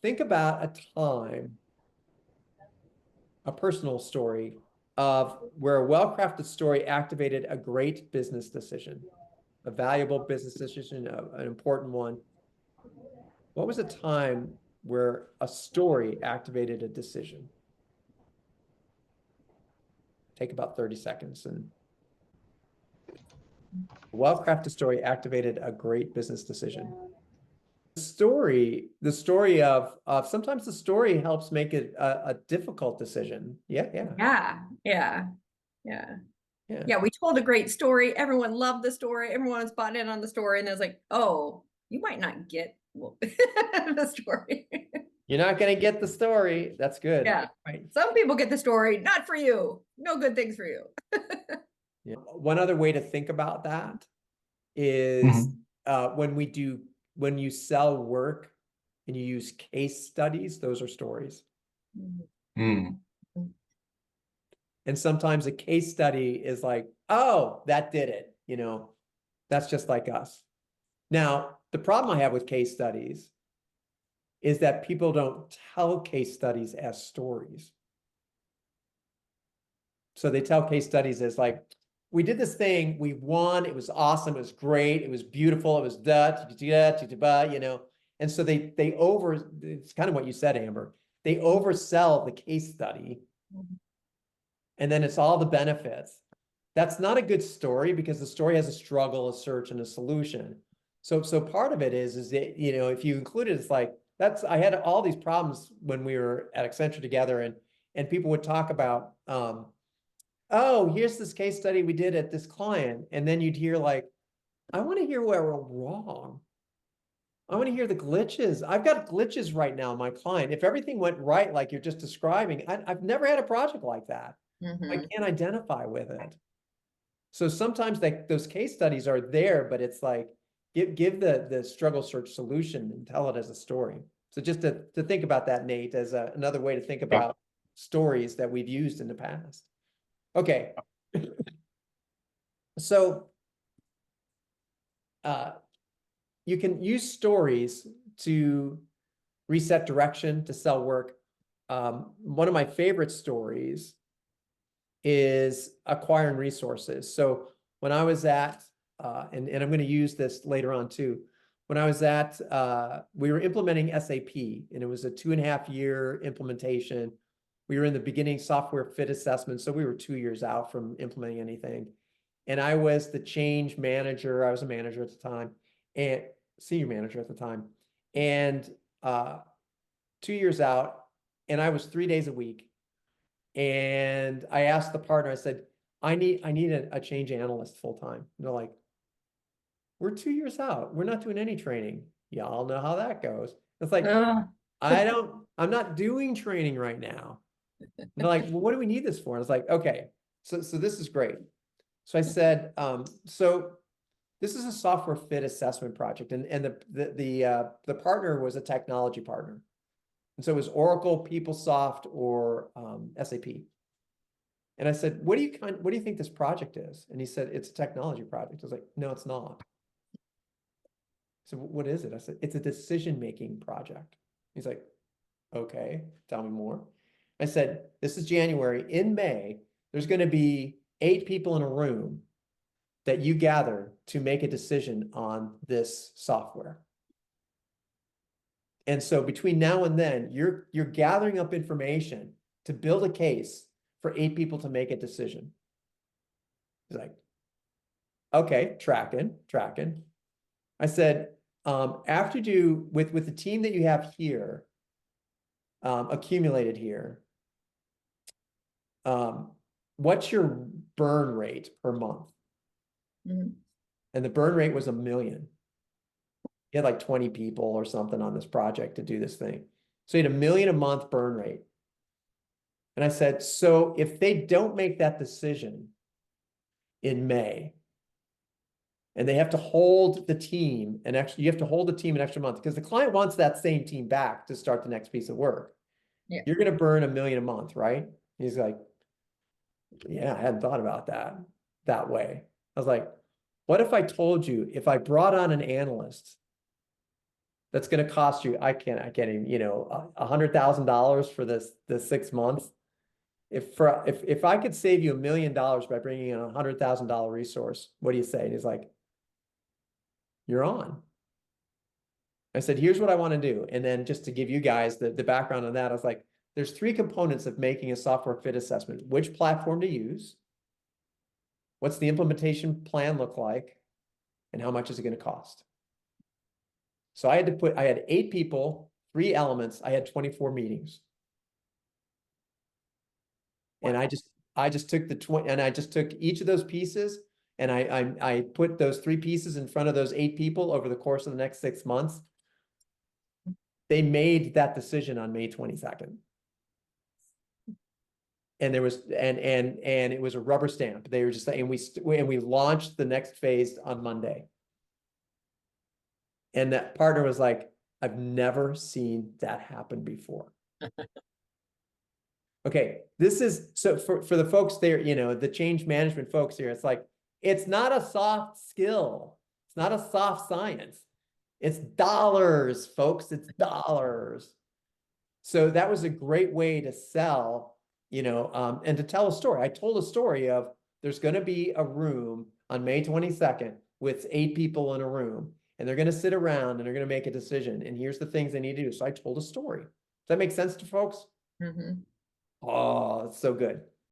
think about a time, a personal story of where a well-crafted story activated a great business decision, a valuable business decision, an important one. What was a time where a story activated a decision? Take about 30 seconds. And a well-crafted story activated a great business decision. The story of sometimes the story helps make it a difficult decision. Yeah. We told a great story. Everyone loved the story. Everyone was bought in on the story. And it was like, oh, you might not get the story. You're not going to get the story. That's good. Yeah. Right. Some people get the story, not for you. No good things for you. Yeah. One other way to think about that is when you sell work and you use case studies, those are stories. Mm-hmm. And sometimes a case study is like, oh, that did it. That's just like us. Now, the problem I have with case studies is that people don't tell case studies as stories. So they tell case studies as like, we did this thing, we won, it was awesome, it was great, it was beautiful, it was and so it's kind of what you said, Amber, they oversell the case study, and then it's all the benefits. That's not a good story because the story has a struggle, a search, and a solution. So part of it is that, if you include it, it's like, I had all these problems when we were at Accenture together, and people would talk about, oh, here's this case study we did at this client. And then you'd hear like, I want to hear where we're wrong. I want to hear the glitches. I've got glitches right now, my client. If everything went right, like you're just describing, I've never had a project like that. I can't identify with it. So sometimes those case studies are there, but it's like, give the struggle search solution and tell it as a story. So just to think about that, Nate, as another way to think about stories that we've used in the past. Okay. So you can use stories to reset direction, to sell work. One of my favorite stories is acquiring resources. So when I was at, and I'm going to use this later on too, when I was at, we were implementing SAP, and it was a 2.5-year implementation. We were in the beginning software fit assessment, so we were 2 years out from implementing anything. And I was the change manager. I was a manager at the time, and senior manager at the time. And 2 years out, and I was 3 days a week. And I asked the partner, I said, I need a change analyst full time. And they're like, we're 2 years out. We're not doing any training. Y'all know how that goes. It's like, I'm not doing training right now. And they're like, well, what do we need this for? And I was like, okay, so this is great. So I said, so this is a software fit assessment project, and the partner was a technology partner, and so it was Oracle, PeopleSoft, or SAP. And I said, what do you think this project is? And he said, it's a technology project. I was like, no, it's not. So what is it? I said, it's a decision-making project. He's like, okay, tell me more. I said, this is January. In May, there's going to be 8 people in a room that you gather to make a decision on this software. And so between now and then, you're gathering up information to build a case for 8 people to make a decision. He's like, okay, tracking. I said, after you do with the team that you have here, accumulated here, what's your burn rate per month? And the burn rate was $1 million. You had like 20 people or something on this project to do this thing. So you had $1 million a month burn rate. And I said, so if they don't make that decision in May, and they have to hold the team you have to hold the team an extra month because the client wants that same team back to start the next piece of work. Yeah. You're going to burn $1 million a month, right? He's like, yeah, I hadn't thought about that way. I was like, what if I told you if I brought on an analyst that's going to cost you, I can't even, you know, $100,000 for the 6 months. If I could save you $1 million by bringing in $100,000 resource, what do you say? And he's like, you're on. I said, here's what I want to do. And then just to give you guys the background on that, I was like, there's 3 components of making a software fit assessment: which platform to use, what's the implementation plan look like, and how much is it going to cost? So I had 8 people, 3 elements. I had 24 meetings. And I just took each of those pieces, and I put those 3 pieces in front of those 8 people over the course of the next 6 months. They made that decision on May 22nd. And there was, and it was a rubber stamp. They were just, and we launched the next phase on Monday. And that partner was like, I've never seen that happen before. Okay, this is, so for the folks there, you know, the change management folks here, it's like, it's not a soft skill. It's not a soft science. It's dollars, folks. It's dollars. So that was a great way to sell, you know, and to tell a story. I told a story of, there's going to be a room on May 22nd with 8 people in a room, and they're going to sit around and they're going to make a decision. And here's the things they need to do. So I told a story. Does that make sense to folks? Mhm. Oh, it's so good.